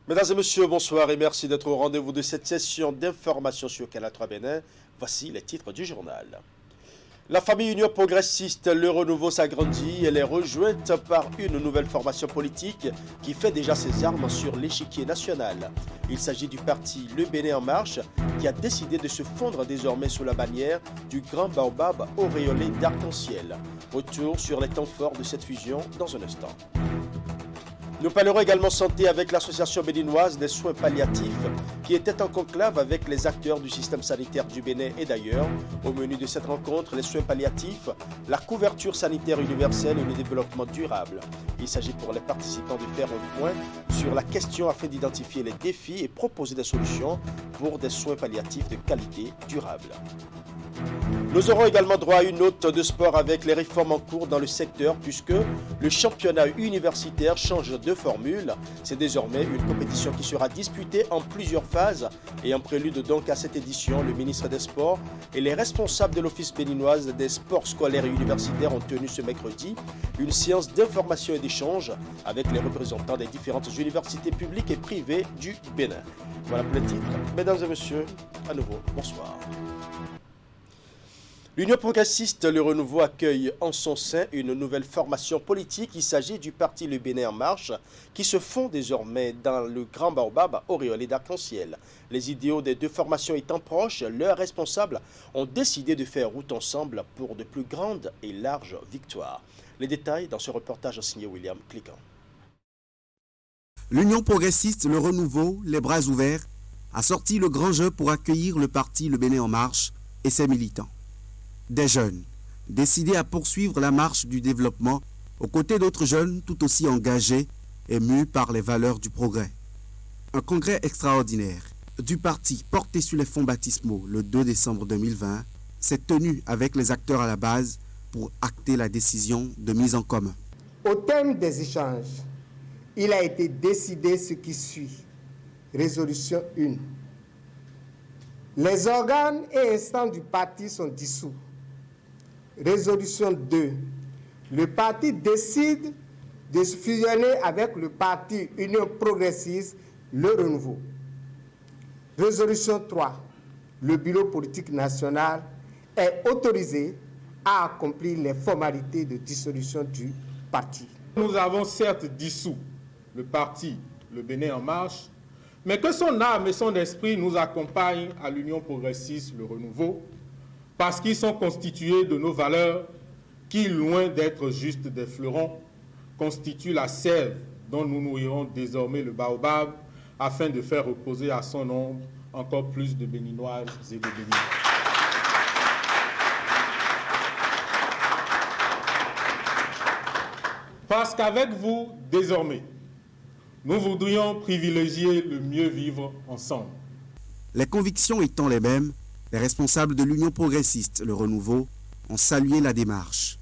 Mesdames et messieurs, bonsoir et merci d'être au rendez-vous de cette session d'information sur Canal 3 Bénin. Voici les titres du journal. La famille Union Progressiste Le Renouveau s'agrandit. Elle est rejointe par une nouvelle formation politique qui fait déjà ses armes sur l'échiquier national. Il s'agit du parti Le Bénin en Marche qui a décidé de se fondre désormais sous la bannière du grand baobab auréolé d'arc-en-ciel. Retour sur les temps forts de cette fusion dans un instant. Nous parlerons également santé avec l'association béninoise des soins palliatifs qui était en conclave avec les acteurs du système sanitaire du Bénin et d'ailleurs. Au menu de cette rencontre, les soins palliatifs, la couverture sanitaire universelle et le développement durable. Il s'agit pour les participants de faire un point sur la question afin d'identifier les défis et proposer des solutions pour des soins palliatifs de qualité durable. Nous aurons également droit à une note de sport avec les réformes en cours dans le secteur puisque le championnat universitaire change de formule. C'est désormais une compétition qui sera disputée en plusieurs phases et en prélude donc à cette édition, le ministre des Sports et les responsables de l'Office béninoise des sports scolaires et universitaires ont tenu ce mercredi une séance d'information et d'échange avec les représentants des différentes universités publiques et privées du Bénin. Voilà pour les titres. Mesdames et messieurs, à nouveau, bonsoir. L'Union progressiste Le Renouveau accueille en son sein une nouvelle formation politique. Il s'agit du parti Le Bénin en Marche qui se fond désormais dans le grand baobab auréolé d'arc-en-ciel. Les idéaux des deux formations étant proches, leurs responsables ont décidé de faire route ensemble pour de plus grandes et larges victoires. Les détails dans ce reportage signé William Cliquant. L'Union progressiste Le Renouveau, les bras ouverts, a sorti le grand jeu pour accueillir le parti Le Bénin en Marche et ses militants. Des jeunes, décidés à poursuivre la marche du développement aux côtés d'autres jeunes tout aussi engagés et mus par les valeurs du progrès. Un congrès extraordinaire du parti porté sur les fonds baptismaux le 2 décembre 2020 s'est tenu avec les acteurs à la base pour acter la décision de mise en commun. Au terme des échanges, il a été décidé ce qui suit. Résolution 1. Les organes et instances du parti sont dissous. Résolution 2. Le parti décide de se fusionner avec le parti Union Progressiste Le Renouveau. Résolution 3. Le bureau politique national est autorisé à accomplir les formalités de dissolution du parti. Nous avons certes dissous le parti Le Bénin en Marche, mais que son âme et son esprit nous accompagnent à l'Union Progressiste Le Renouveau, parce qu'ils sont constitués de nos valeurs qui, loin d'être juste des fleurons, constituent la sève dont nous nourrirons désormais le baobab afin de faire reposer à son ombre encore plus de Béninoises et de Béninois. Parce qu'avec vous, désormais, nous voudrions privilégier le mieux vivre ensemble. Les convictions étant les mêmes, les responsables de l'Union progressiste Le Renouveau ont salué la démarche.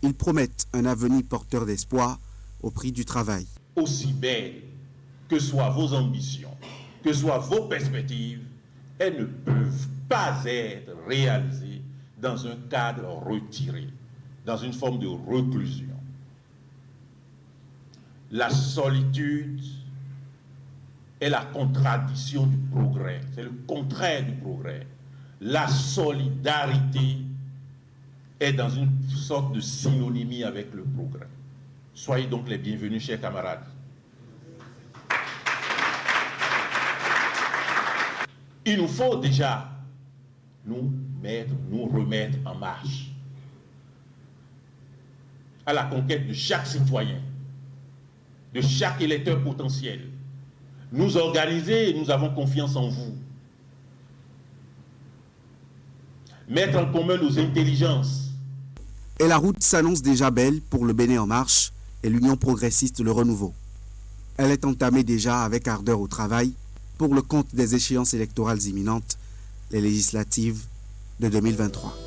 Ils promettent un avenir porteur d'espoir au prix du travail. Aussi belles que soient vos ambitions, que soient vos perspectives, elles ne peuvent pas être réalisées dans un cadre retiré, dans une forme de reclusion. La solitude est la contradiction du progrès, c'est le contraire du progrès. La solidarité est dans une sorte de synonymie avec le progrès. Soyez donc les bienvenus, chers camarades. Il nous faut déjà nous remettre en marche à la conquête de chaque citoyen, de chaque électeur potentiel. Nous organiser et nous avons confiance en vous. Mettre en commun nos intelligences. Et la route s'annonce déjà belle pour le Bénin en Marche et l'Union progressiste Le Renouveau. Elle est entamée déjà avec ardeur au travail pour le compte des échéances électorales imminentes, les législatives de 2023.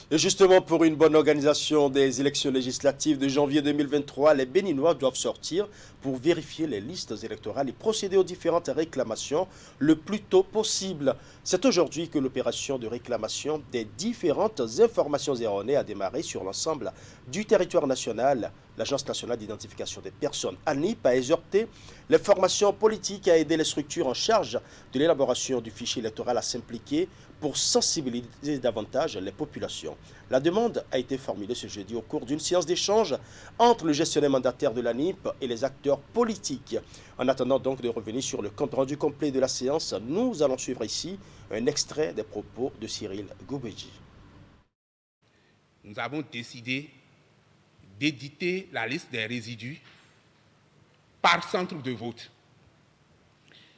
Et justement, pour une bonne organisation des élections législatives de janvier 2023, les Béninois doivent sortir pour vérifier les listes électorales et procéder aux différentes réclamations le plus tôt possible. C'est aujourd'hui que l'opération de réclamation des différentes informations erronées a démarré sur l'ensemble du territoire national L'Agence nationale d'identification des personnes, ANIP, a exhorté les formations politiques à aider les structures en charge de l'élaboration du fichier électoral à s'impliquer pour sensibiliser davantage les populations. La demande a été formulée ce jeudi au cours d'une séance d'échange entre le gestionnaire mandataire de l'ANIP et les acteurs politiques. En attendant donc de revenir sur le compte rendu complet de la séance, nous allons suivre ici un extrait des propos de Cyril Goubedji. Nous avons décidé d'éditer la liste des résidus par centre de vote.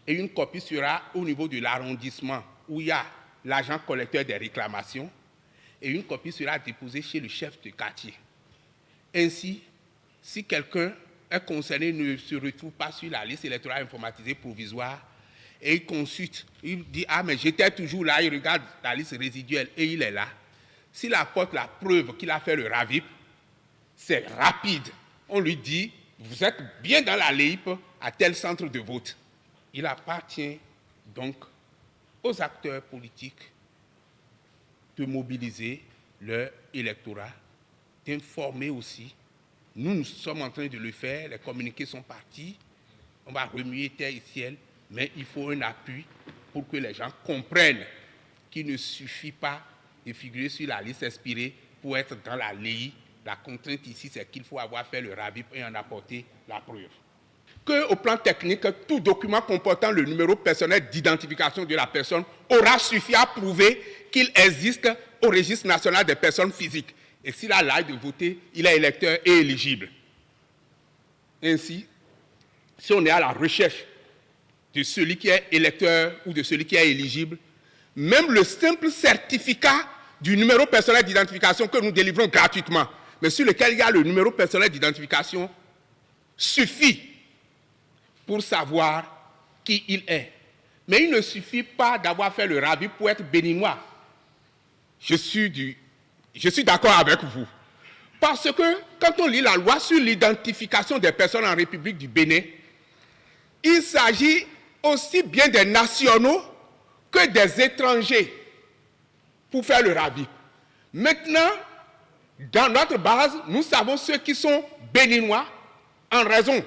Et une copie sera au niveau de l'arrondissement où il y a l'agent collecteur des réclamations et une copie sera déposée chez le chef de quartier. Ainsi, si quelqu'un est concerné ne se retrouve pas sur la liste électorale informatisée provisoire et il consulte, il dit « Ah, mais j'étais toujours là », il regarde la liste résiduelle et il est là. S'il apporte la preuve qu'il a fait le RAVIP, c'est rapide. On lui dit, vous êtes bien dans la LEIP à tel centre de vote. Il appartient donc aux acteurs politiques de mobiliser leur électorat, d'informer aussi. Nous sommes en train de le faire, les communiqués sont partis, on va remuer terre et ciel, mais il faut un appui pour que les gens comprennent qu'il ne suffit pas de figurer sur la liste expirée pour être dans la LEI. La contrainte ici, c'est qu'il faut avoir fait le RAVIP et en apporter la preuve. Qu'au plan technique, tout document comportant le numéro personnel d'identification de la personne aura suffi à prouver qu'il existe au registre national des personnes physiques. Et s'il a l'âge de voter, il est électeur et éligible. Ainsi, si on est à la recherche de celui qui est électeur ou de celui qui est éligible, même le simple certificat du numéro personnel d'identification que nous délivrons gratuitement, mais sur lequel il y a le numéro personnel d'identification, suffit pour savoir qui il est. Mais il ne suffit pas d'avoir fait le RAVIP pour être béninois. Je suis d'accord avec vous. Parce que quand on lit la loi sur l'identification des personnes en République du Bénin, il s'agit aussi bien des nationaux que des étrangers pour faire le RAVIP. Maintenant, dans notre base, nous savons ceux qui sont béninois en raison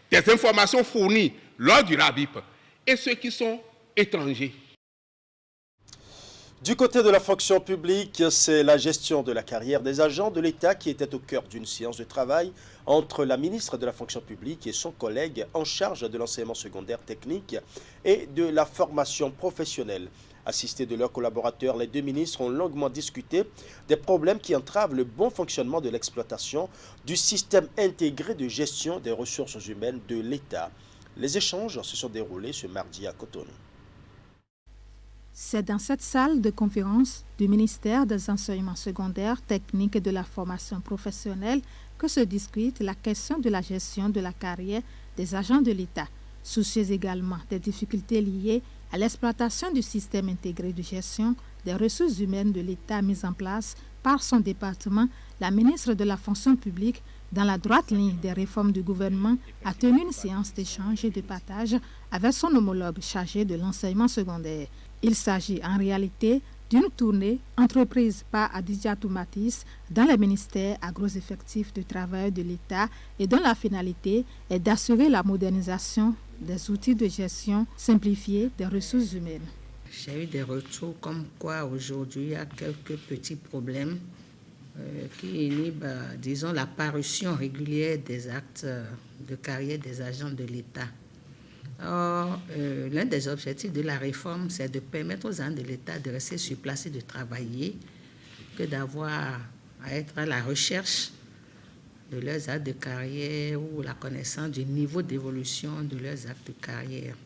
des informations fournies lors du RAVIP et ceux qui sont étrangers. Du côté de la fonction publique, c'est la gestion de la carrière des agents de l'État qui était au cœur d'une séance de travail entre la ministre de la fonction publique et son collègue en charge de l'enseignement secondaire technique et de la formation professionnelle. Assistés de leurs collaborateurs, les deux ministres ont longuement discuté des problèmes qui entravent le bon fonctionnement de l'exploitation du système intégré de gestion des ressources humaines de l'État. Les échanges se sont déroulés ce mardi à Cotonou. C'est dans cette salle de conférence du ministère des enseignements secondaires, techniques et de la formation professionnelle que se discute la question de la gestion de la carrière des agents de l'État, soucieuse également des difficultés liées à l'exploitation du système intégré de gestion des ressources humaines de l'État mis en place par son département. La ministre de la fonction publique, dans la droite ligne des réformes du gouvernement, a tenu une séance d'échange et de partage avec son homologue chargé de l'enseignement secondaire. Il s'agit en réalité d'une tournée entreprise par Adidjatou Matisse dans les ministères à gros effectifs de travail de l'État et dont la finalité est d'assurer la modernisation des outils de gestion simplifiés des ressources humaines. J'ai eu des retours comme quoi aujourd'hui il y a quelques petits problèmes qui inhibent, disons, la parution régulière des actes de carrière des agents de l'État. Or, l'un des objectifs de la réforme, c'est de permettre aux agents de l'État de rester sur place et de travailler, que d'avoir à être à la recherche de leurs actes de carrière ou la connaissance du niveau d'évolution de leurs actes de carrière.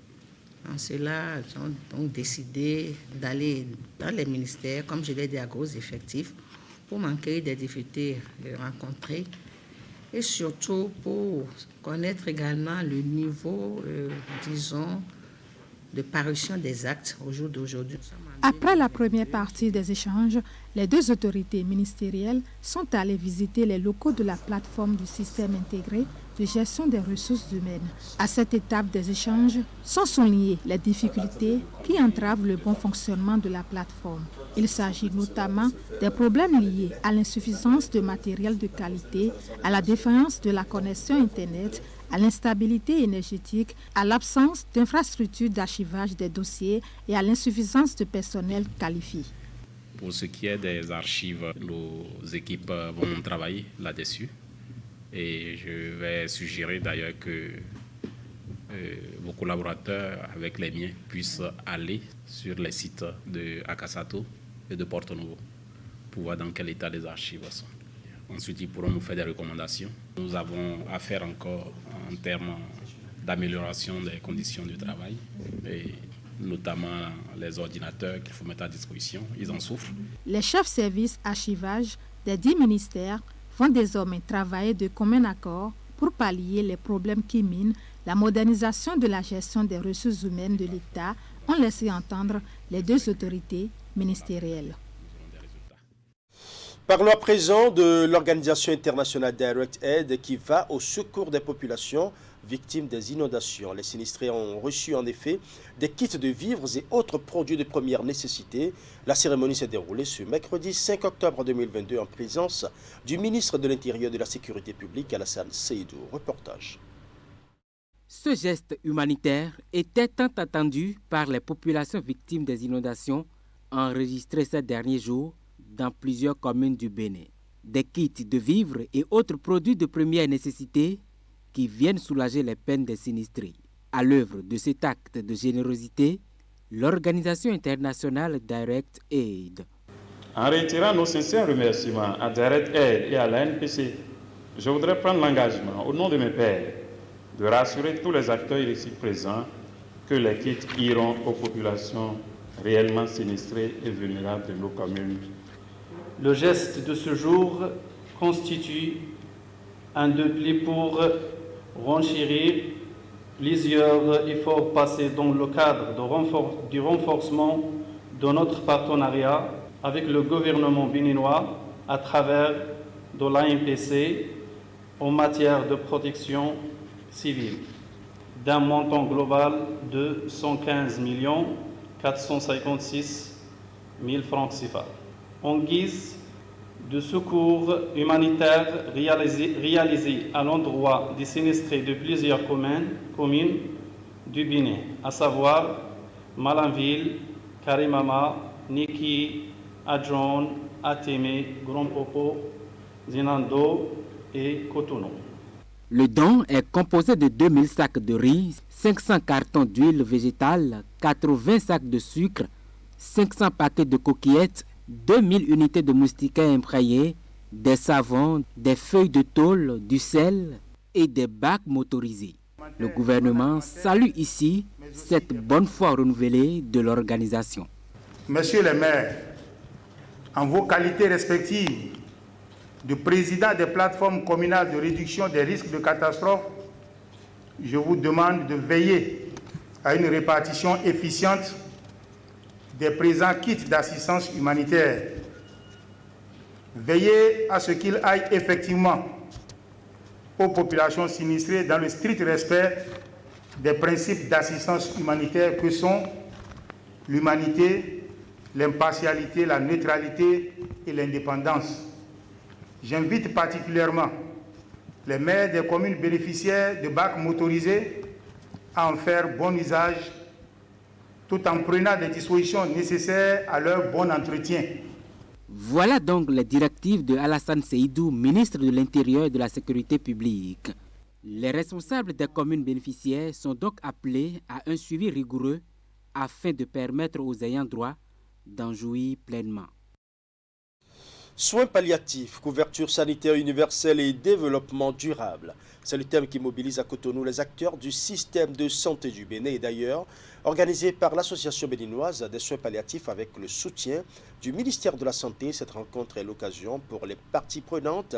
En cela, ils ont donc décidé d'aller dans les ministères, comme je l'ai dit, à gros effectifs, pour manquer des difficultés rencontrées et surtout pour connaître également le niveau, disons, de parution des actes au jour d'aujourd'hui. Après la première partie des échanges, Les deux autorités ministérielles sont allées visiter les locaux de la plateforme du système intégré de gestion des ressources humaines. À cette étape des échanges sont soulignées les difficultés qui entravent le bon fonctionnement de la plateforme. Il s'agit notamment des problèmes liés à l'insuffisance de matériel de qualité, à la défaillance de la connexion Internet, à l'instabilité énergétique, à l'absence d'infrastructures d'archivage des dossiers et à l'insuffisance de personnel qualifié. Pour ce qui est des archives, nos équipes vont travailler là-dessus. Et je vais suggérer d'ailleurs que vos collaborateurs avec les miens puissent aller sur les sites de Akasato et de Porto Novo pour voir dans quel état les archives sont. Ensuite, ils pourront nous faire des recommandations. Nous avons à faire encore en termes d'amélioration des conditions de travail, et notamment les ordinateurs qu'il faut mettre à disposition. Ils en souffrent. Les chefs services archivage des 10 ministères vont désormais travailler de commun accord pour pallier les problèmes qui minent la modernisation de la gestion des ressources humaines de l'État, ont laissé entendre les deux autorités ministérielles. Parlons à présent de l'organisation internationale Direct Aid qui va au secours des populations victimes des inondations. Les sinistrés ont reçu en effet des kits de vivres et autres produits de première nécessité. La cérémonie s'est déroulée ce mercredi 5 octobre 2022 en présence du ministre de l'Intérieur et de la Sécurité publique, Alassane Seydou. Reportage. Ce geste humanitaire était tant attendu par les populations victimes des inondations enregistrées ces derniers jours dans plusieurs communes du Bénin. Des kits de vivres et autres produits de première nécessité qui viennent soulager les peines des sinistrés. À l'œuvre de cet acte de générosité, l'organisation internationale Direct Aid. En retirant nos sincères remerciements à Direct Aid et à la NPC, je voudrais prendre l'engagement, au nom de mes pairs, de rassurer tous les acteurs ici présents que les kits iront aux populations réellement sinistrées et vulnérables de nos communes. Le geste de ce jour constitue un dépli pour renchérir plusieurs efforts passés dans le cadre du renforcement de notre partenariat avec le gouvernement béninois à travers de l'ANPC en matière de protection civile, d'un montant global de 115 456 000 francs CFA. En guise de secours humanitaire réalisé à l'endroit des sinistrés de plusieurs communes du Bénin, à savoir Malanville, Karimama, Niki, Adjon, Ateme, Grand Popo, Zinando et Cotonou. Le don est composé de 2000 sacs de riz, 500 cartons d'huile végétale, 80 sacs de sucre, 500 paquets de coquillettes, 2000 unités de moustiquaires imprégnés, des savons, des feuilles de tôle, du sel et des bacs motorisés. Le gouvernement salue ici cette bonne foi renouvelée de l'organisation. Messieurs les maires, en vos qualités respectives de président des plateformes communales de réduction des risques de catastrophe, je vous demande de veiller à une répartition efficiente des présents kits d'assistance humanitaire. Veillez à ce qu'il aille effectivement aux populations sinistrées dans le strict respect des principes d'assistance humanitaire que sont l'humanité, l'impartialité, la neutralité et l'indépendance. J'invite particulièrement les maires des communes bénéficiaires de bacs motorisés à en faire bon usage tout en prenant des dispositions nécessaires à leur bon entretien. Voilà donc les directives de Alassane Seydou, ministre de l'Intérieur et de la Sécurité publique. Les responsables des communes bénéficiaires sont donc appelés à un suivi rigoureux afin de permettre aux ayants droit d'en jouir pleinement. Soins palliatifs, couverture sanitaire universelle et développement durable. C'est le thème qui mobilise à Cotonou les acteurs du système de santé du Bénin et d'ailleurs organisé par l'Association béninoise des soins palliatifs avec le soutien du ministère de la Santé. Cette rencontre est l'occasion pour les parties prenantes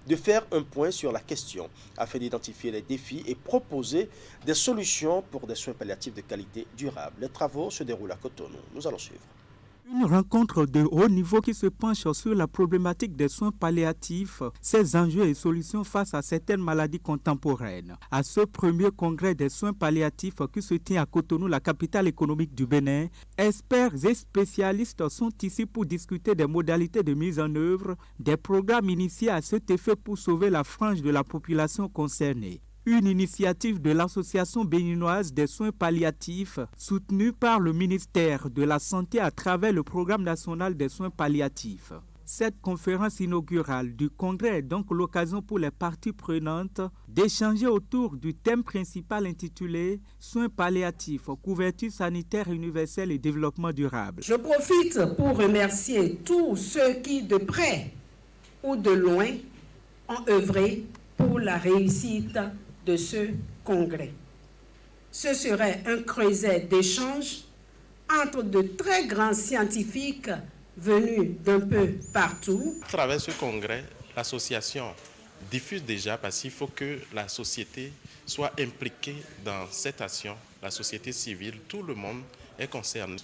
de faire un point sur la question afin d'identifier les défis et proposer des solutions pour des soins palliatifs de qualité durable. Les travaux se déroulent à Cotonou. Nous allons suivre. Une rencontre de haut niveau qui se penche sur la problématique des soins palliatifs, ses enjeux et solutions face à certaines maladies contemporaines. À ce premier congrès des soins palliatifs qui se tient à Cotonou, la capitale économique du Bénin, experts et spécialistes sont ici pour discuter des modalités de mise en œuvre des programmes initiés à cet effet pour sauver la frange de la population concernée. Une initiative de l'Association béninoise des soins palliatifs, soutenue par le ministère de la Santé à travers le Programme national des soins palliatifs. Cette conférence inaugurale du congrès est donc l'occasion pour les parties prenantes d'échanger autour du thème principal intitulé « Soins palliatifs, couverture sanitaire universelle et développement durable ». Je profite pour remercier tous ceux qui, de près ou de loin, ont œuvré pour la réussite de ce congrès. Ce serait un creuset d'échanges entre de très grands scientifiques venus d'un peu partout. À travers ce congrès, l'association diffuse déjà parce qu'il faut que la société soit impliquée dans cette action, la société civile, tout le monde est concerné.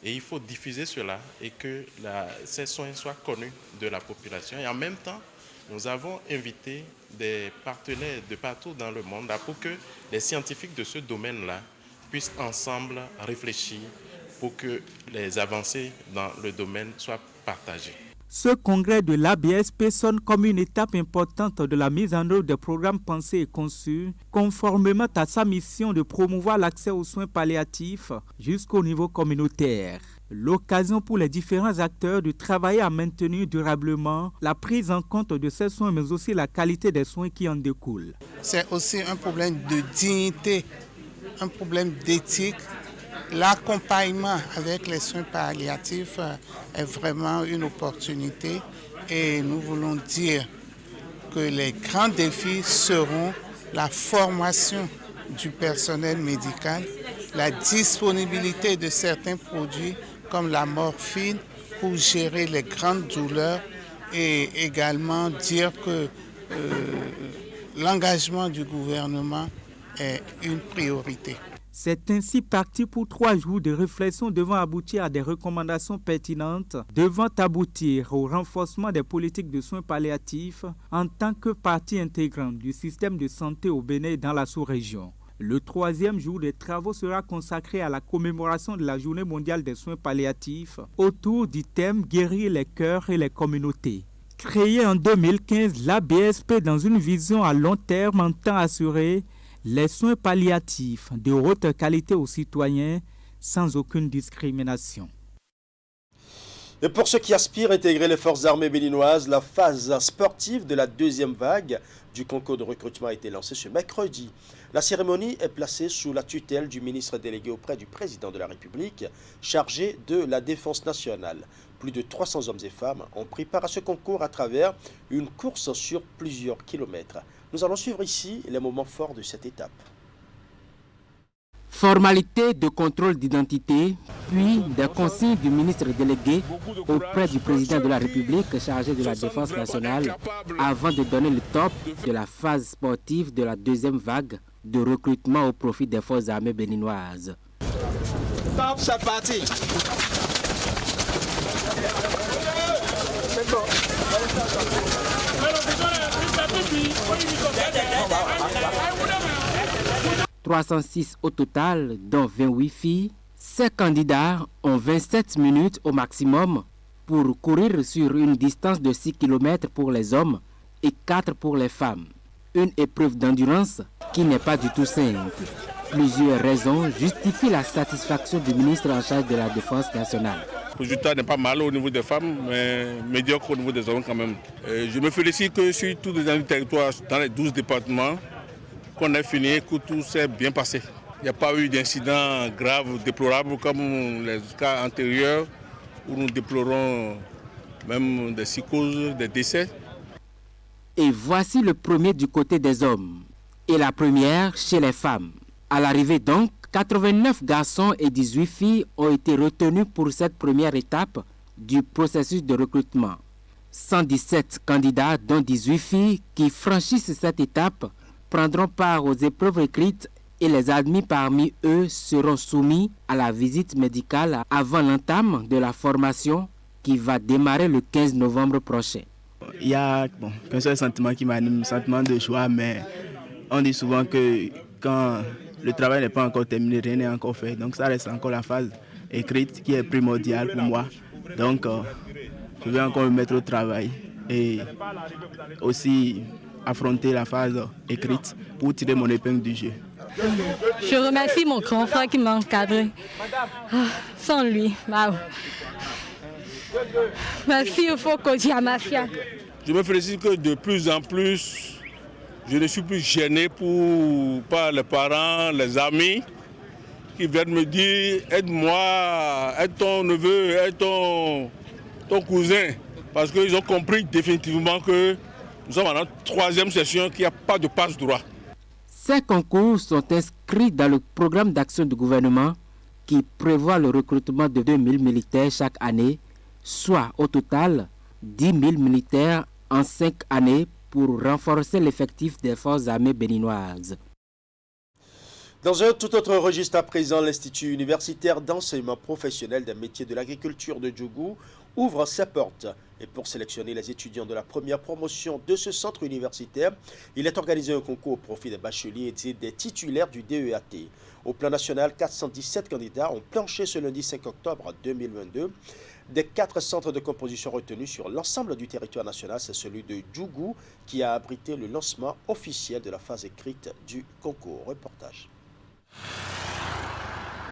Et il faut diffuser cela et que ces soins soient connus de la population. Et en même temps, nous avons invité des partenaires de partout dans le monde pour que les scientifiques de ce domaine-là puissent ensemble réfléchir pour que les avancées dans le domaine soient partagées. Ce congrès de l'ABSP sonne comme une étape importante de la mise en œuvre des programmes pensés et conçus, conformément à sa mission de promouvoir l'accès aux soins palliatifs jusqu'au niveau communautaire. L'occasion pour les différents acteurs de travailler à maintenir durablement la prise en compte de ces soins, mais aussi la qualité des soins qui en découlent. C'est aussi un problème de dignité, un problème d'éthique. L'accompagnement avec les soins palliatifs est vraiment une opportunité et nous voulons dire que les grands défis seront la formation du personnel médical, la disponibilité de certains produits comme la morphine pour gérer les grandes douleurs et également dire que l'engagement du gouvernement est une priorité. C'est ainsi parti pour 3 jours de réflexion devant aboutir à des recommandations pertinentes, devant aboutir au renforcement des politiques de soins palliatifs en tant que partie intégrante du système de santé au Bénin et dans la sous-région. Le 3e jour des travaux sera consacré à la commémoration de la Journée mondiale des soins palliatifs autour du thème « Guérir les cœurs et les communautés ». Créée en 2015, l'ABSP, dans une vision à long terme, entend assurer les soins palliatifs de haute qualité aux citoyens sans aucune discrimination. Et pour ceux qui aspirent à intégrer les forces armées béninoises, la phase sportive de la 2e vague du concours de recrutement a été lancée ce mercredi. La cérémonie est placée sous la tutelle du ministre délégué auprès du président de la République, chargé de la défense nationale. Plus de 300 hommes et femmes ont pris part à ce concours à travers une course sur plusieurs kilomètres. Nous allons suivre ici les moments forts de cette étape. Formalité de contrôle d'identité, puis des consignes du ministre délégué auprès du président de la République chargé de la défense nationale avant de donner le top de la phase sportive de la 2e vague de recrutement au profit des forces armées béninoises. Top, c'est parti. 306 au total, dont 28 filles. Ces candidats ont 27 minutes au maximum pour courir sur une distance de 6 km pour les hommes et 4 pour les femmes. Une épreuve d'endurance qui n'est pas du tout simple. Plusieurs raisons justifient la satisfaction du ministre en charge de la Défense nationale. Le résultat n'est pas mal au niveau des femmes, mais médiocre au niveau des hommes quand même. Je me félicite que sur tous les territoires, dans les 12 départements, qu'on ait fini, que tout s'est bien passé. Il n'y a pas eu d'incidents graves, déplorables comme les cas antérieurs où nous déplorons même des psychoses, des décès. Et voici le premier du côté des hommes et la première chez les femmes. À l'arrivée donc, 89 garçons et 18 filles ont été retenus pour cette première étape du processus de recrutement. 117 candidats, dont 18 filles, qui franchissent cette étape, prendront part aux épreuves écrites et les admis parmi eux seront soumis à la visite médicale avant l'entame de la formation qui va démarrer le 15 novembre prochain. Il y a qu'un seul sentiment qui m'anime, le sentiment de joie, mais on dit souvent que quand le travail n'est pas encore terminé, rien n'est encore fait. Donc ça reste encore la phase écrite qui est primordiale pour moi. Donc je vais encore me mettre au travail et aussi affronter la phase écrite pour tirer mon épingle du jeu. Je remercie mon grand frère qui m'a encadré. Sans lui, waouh. Merci au Foko Diamafia. Je me félicite que de plus en plus, je ne suis plus gêné par les parents, les amis qui viennent me dire aide-moi, aide ton neveu, aide ton cousin. Parce qu'ils ont compris définitivement que nous sommes à notre 3e session, qu'il n'y a pas de passe droit. Ces concours sont inscrits dans le programme d'action du gouvernement qui prévoit le recrutement de 2000 militaires chaque année, soit au total 10 000 militaires en 5 années pour renforcer l'effectif des forces armées béninoises. Dans un tout autre registre à présent, l'Institut universitaire d'enseignement professionnel des métiers de l'agriculture de Djougou ouvre ses portes. Et pour sélectionner les étudiants de la première promotion de ce centre universitaire, il est organisé un concours au profit des bacheliers et des titulaires du DEAT. Au plan national, 417 candidats ont planché ce lundi 5 octobre 2022. Des 4 centres de composition retenus sur l'ensemble du territoire national, c'est celui de Djougou qui a abrité le lancement officiel de la phase écrite du concours. Reportage.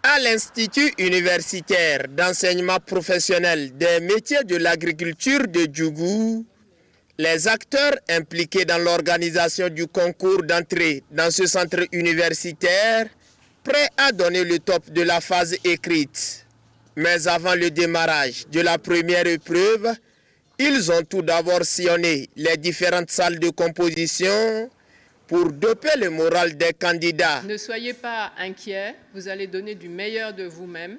À l'Institut universitaire d'enseignement professionnel des métiers de l'agriculture de Djougou, les acteurs impliqués dans l'organisation du concours d'entrée dans ce centre universitaire, prêts à donner le top de la phase écrite. Mais avant le démarrage de la première épreuve, ils ont tout d'abord sillonné les différentes salles de composition pour doper le moral des candidats. Ne soyez pas inquiets, vous allez donner du meilleur de vous-même.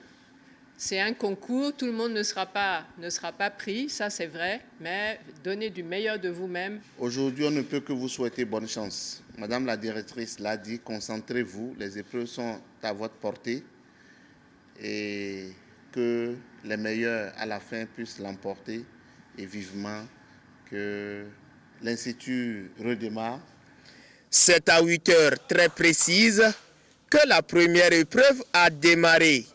C'est un concours, tout le monde ne sera pas pris, ça c'est vrai, mais donnez du meilleur de vous-même. Aujourd'hui, on ne peut que vous souhaiter bonne chance. Madame la directrice l'a dit, concentrez-vous, les épreuves sont à votre portée et que les meilleurs à la fin puissent l'emporter et vivement que l'Institut redémarre. C'est à 8 heures très précises que la première épreuve a démarré.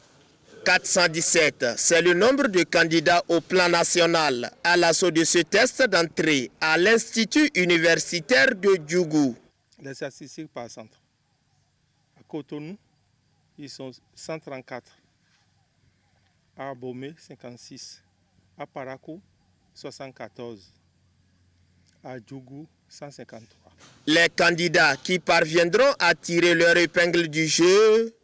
417, c'est le nombre de candidats au plan national à l'assaut de ce test d'entrée à l'Institut universitaire de Djougou. Les statistiques par centre. À Cotonou, ils sont 134. À Abomey, 56. À Parakou, 74. À Djougou, 153. Les candidats qui parviendront à tirer leur épingle du jeu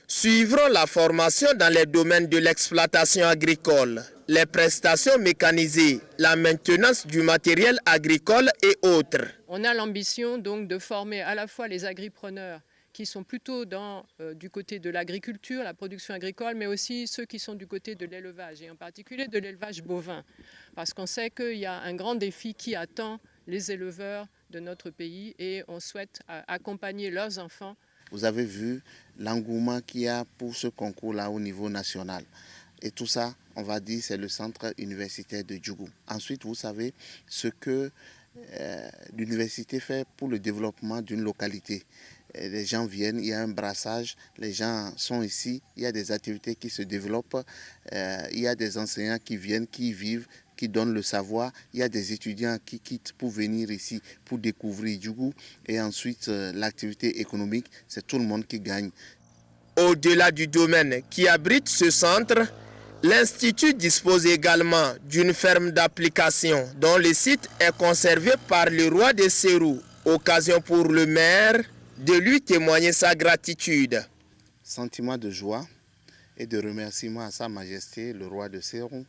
suivront la formation dans les domaines de l'exploitation agricole, les prestations mécanisées, la maintenance du matériel agricole et autres. On a l'ambition donc de former à la fois les agripreneurs qui sont plutôt du côté de l'agriculture, la production agricole, mais aussi ceux qui sont du côté de l'élevage, et en particulier de l'élevage bovin. Parce qu'on sait qu'il y a un grand défi qui attend les éleveurs de notre pays et on souhaite accompagner leurs enfants. Vous avez vu l'engouement qu'il y a pour ce concours-là au niveau national. Et tout ça, on va dire, c'est le centre universitaire de Djougou. Ensuite, vous savez ce que l'université fait pour le développement d'une localité. Les gens viennent, il y a un brassage, les gens sont ici, il y a des activités qui se développent, il y a des enseignants qui viennent, qui vivent, qui donnent le savoir, il y a des étudiants qui quittent pour venir ici, pour découvrir Djougou, et ensuite l'activité économique, c'est tout le monde qui gagne. Au-delà du domaine qui abrite ce centre, l'Institut dispose également d'une ferme d'application dont le site est conservé par le roi de Sérou. Occasion pour le maire de lui témoigner sa gratitude. Sentiment de joie et de remerciement à Sa Majesté, le roi de Sérou,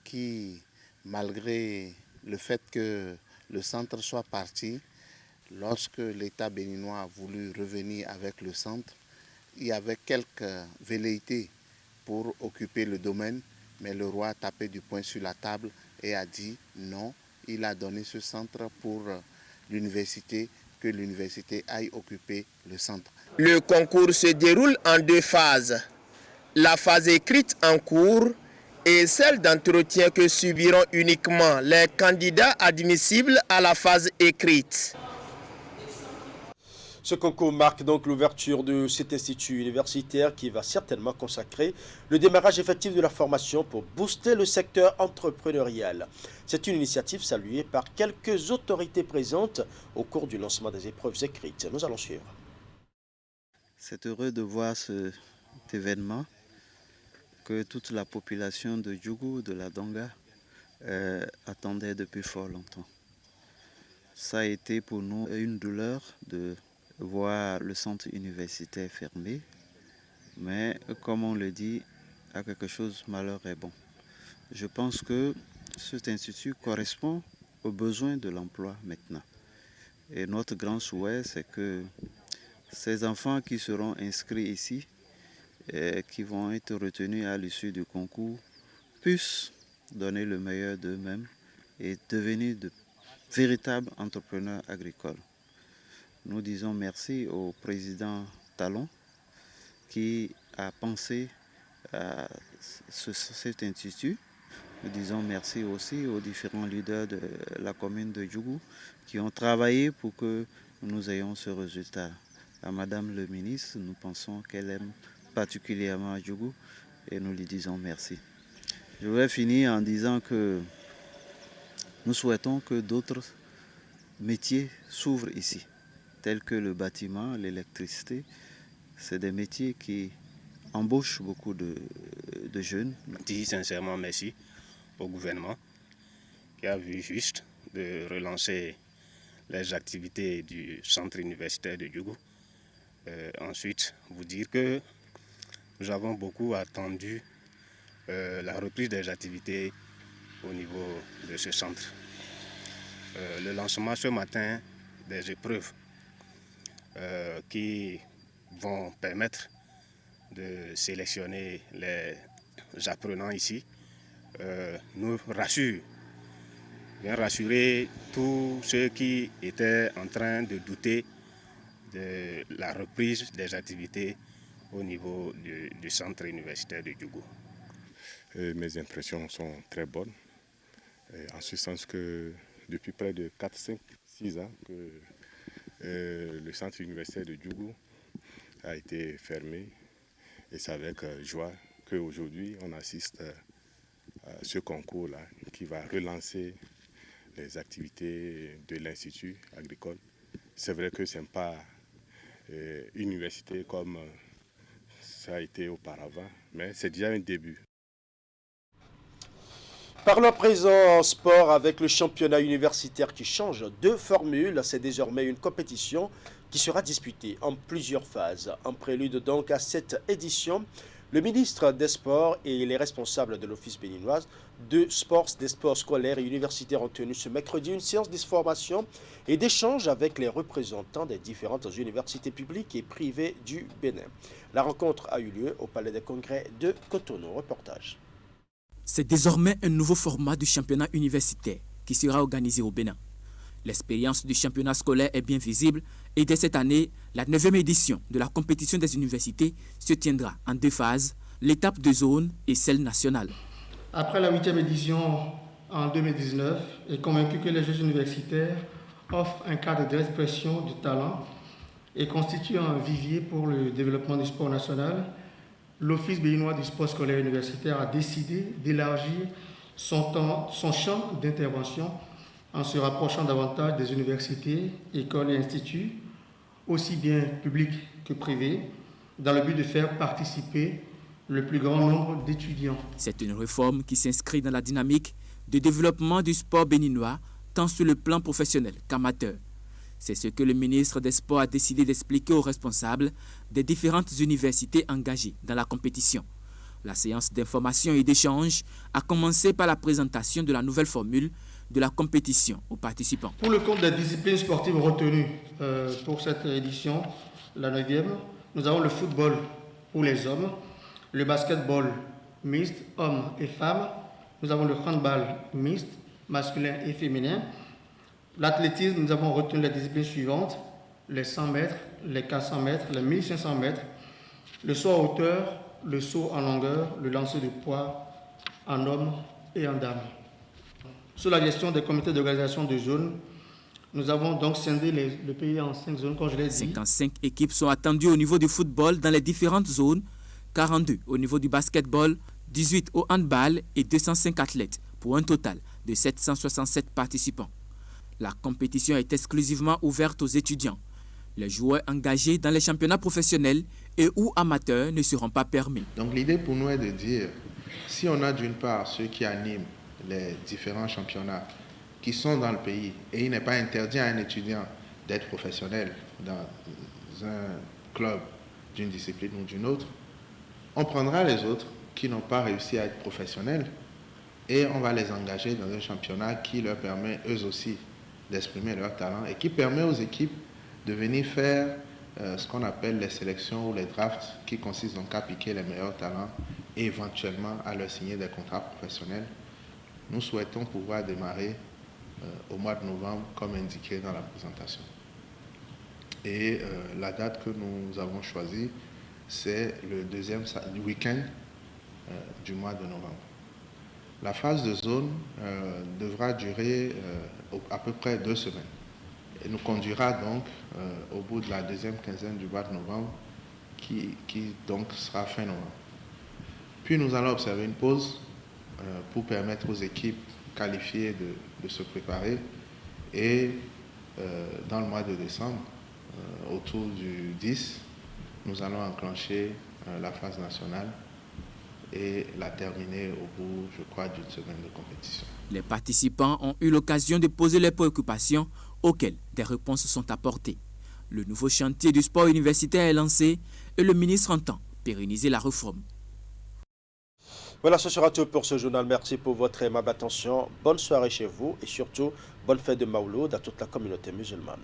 qui, malgré le fait que le centre soit parti, lorsque l'État béninois a voulu revenir avec le centre, il y avait quelques velléités pour occuper le domaine, mais le roi a tapé du poing sur la table et a dit non. Il a donné ce centre pour l'université, que l'université aille occuper le centre. Le concours se déroule en 2 phases. La phase écrite en cours et celle d'entretien que subiront uniquement les candidats admissibles à la phase écrite. Ce concours marque donc l'ouverture de cet institut universitaire qui va certainement consacrer le démarrage effectif de la formation pour booster le secteur entrepreneurial. C'est une initiative saluée par quelques autorités présentes au cours du lancement des épreuves écrites. Nous allons suivre. C'est heureux de voir cet événement que toute la population de Djougou, de la Donga, attendait depuis fort longtemps. Ça a été pour nous une douleur de voir le centre universitaire fermé, mais comme on le dit, à quelque chose, malheur est bon. Je pense que cet institut correspond aux besoins de l'emploi maintenant. Et notre grand souhait, c'est que ces enfants qui seront inscrits ici, et qui vont être retenus à l'issue du concours, puissent donner le meilleur d'eux-mêmes et devenir de véritables entrepreneurs agricoles. Nous disons merci au président Talon qui a pensé à cet institut. Nous disons merci aussi aux différents leaders de la commune de Djougou qui ont travaillé pour que nous ayons ce résultat. À Madame le ministre, nous pensons qu'elle aime particulièrement Djougou et nous lui disons merci. Je vais finir en disant que nous souhaitons que d'autres métiers s'ouvrent ici, tels que le bâtiment, l'électricité. C'est des métiers qui embauchent beaucoup de jeunes. Je dis sincèrement merci au gouvernement qui a vu juste de relancer les activités du centre universitaire de Djougou. Ensuite, vous dire que nous avons beaucoup attendu la reprise des activités au niveau de ce centre. Le lancement ce matin des épreuves qui vont permettre de sélectionner les apprenants ici nous rassure, vient rassurer tous ceux qui étaient en train de douter de la reprise des activités au niveau du centre universitaire de Djougou. Mes impressions sont très bonnes, en ce sens que depuis près de 4, 5, 6 ans que le centre universitaire de Djougou a été fermé et c'est avec joie qu'aujourd'hui on assiste à ce concours-là qui va relancer les activités de l'Institut agricole. C'est vrai que ce n'est pas une université comme ça a été auparavant, mais c'est déjà un début. Parlons à présent en sport avec le championnat universitaire qui change de formule. C'est désormais une compétition qui sera disputée en plusieurs phases. En prélude donc à cette édition, le ministre des Sports et les responsables de l'Office béninois des sports scolaires et universitaires ont tenu ce mercredi une séance d'information et d'échange avec les représentants des différentes universités publiques et privées du Bénin. La rencontre a eu lieu au Palais des Congrès de Cotonou. Reportage. C'est désormais un nouveau format du championnat universitaire qui sera organisé au Bénin. L'expérience du championnat scolaire est bien visible et dès cette année, la 9e édition de la compétition des universités se tiendra en 2 phases, l'étape de zone et celle nationale. Après la 8e édition en 2019, est convaincu que les Jeux universitaires offrent un cadre d'expression du talent et constituent un vivier pour le développement du sport national. L'Office béninois du sport scolaire universitaire a décidé d'élargir son champ d'intervention en se rapprochant davantage des universités, écoles et instituts, aussi bien publics que privés, dans le but de faire participer le plus grand nombre d'étudiants. C'est une réforme qui s'inscrit dans la dynamique de développement du sport béninois, tant sur le plan professionnel qu'amateur. C'est ce que le ministre des Sports a décidé d'expliquer aux responsables des différentes universités engagées dans la compétition. La séance d'information et d'échange a commencé par la présentation de la nouvelle formule de la compétition aux participants. Pour le compte des disciplines sportives retenues pour cette édition, la 9e, nous avons le football pour les hommes, le basketball mixte, hommes et femmes, nous avons le handball mixte, masculin et féminin. L'athlétisme, nous avons retenu les disciplines suivantes, les 100 mètres, les 400 mètres, les 1500 mètres, le saut en hauteur, le saut en longueur, le lancer de poids en hommes et en dames. Sous la gestion des comités d'organisation de zones, nous avons donc scindé le pays en 5 zones, comme je l'ai dit. 55 équipes sont attendues au niveau du football dans les différentes zones, 42 au niveau du basketball, 18 au handball et 205 athlètes, pour un total de 767 participants. La compétition est exclusivement ouverte aux étudiants. Les joueurs engagés dans les championnats professionnels et ou amateurs ne seront pas permis. Donc l'idée pour nous est de dire, si on a d'une part ceux qui animent les différents championnats qui sont dans le pays, et il n'est pas interdit à un étudiant d'être professionnel dans un club d'une discipline ou d'une autre, on prendra les autres qui n'ont pas réussi à être professionnels et on va les engager dans un championnat qui leur permet eux aussi d'exprimer leur talent et qui permet aux équipes de venir faire ce qu'on appelle les sélections ou les drafts, qui consistent donc à piquer les meilleurs talents et éventuellement à leur signer des contrats professionnels. Nous souhaitons pouvoir démarrer au mois de novembre comme indiqué dans la présentation. Et la date que nous avons choisie, c'est le deuxième week-end du mois de novembre. La phase de zone devra durer à peu près 2 semaines et nous conduira donc au bout de la deuxième quinzaine du mois de novembre qui donc sera fin novembre. Puis nous allons observer une pause pour permettre aux équipes qualifiées de se préparer et dans le mois de décembre, autour du 10, nous allons enclencher la phase nationale et la terminer au bout, je crois, d'une semaine de compétition. Les participants ont eu l'occasion de poser leurs préoccupations auxquelles des réponses sont apportées. Le nouveau chantier du sport universitaire est lancé et le ministre entend pérenniser la réforme. Voilà, ce sera tout pour ce journal. Merci pour votre aimable attention. Bonne soirée chez vous et surtout, bonne fête de Maouloud à toute la communauté musulmane.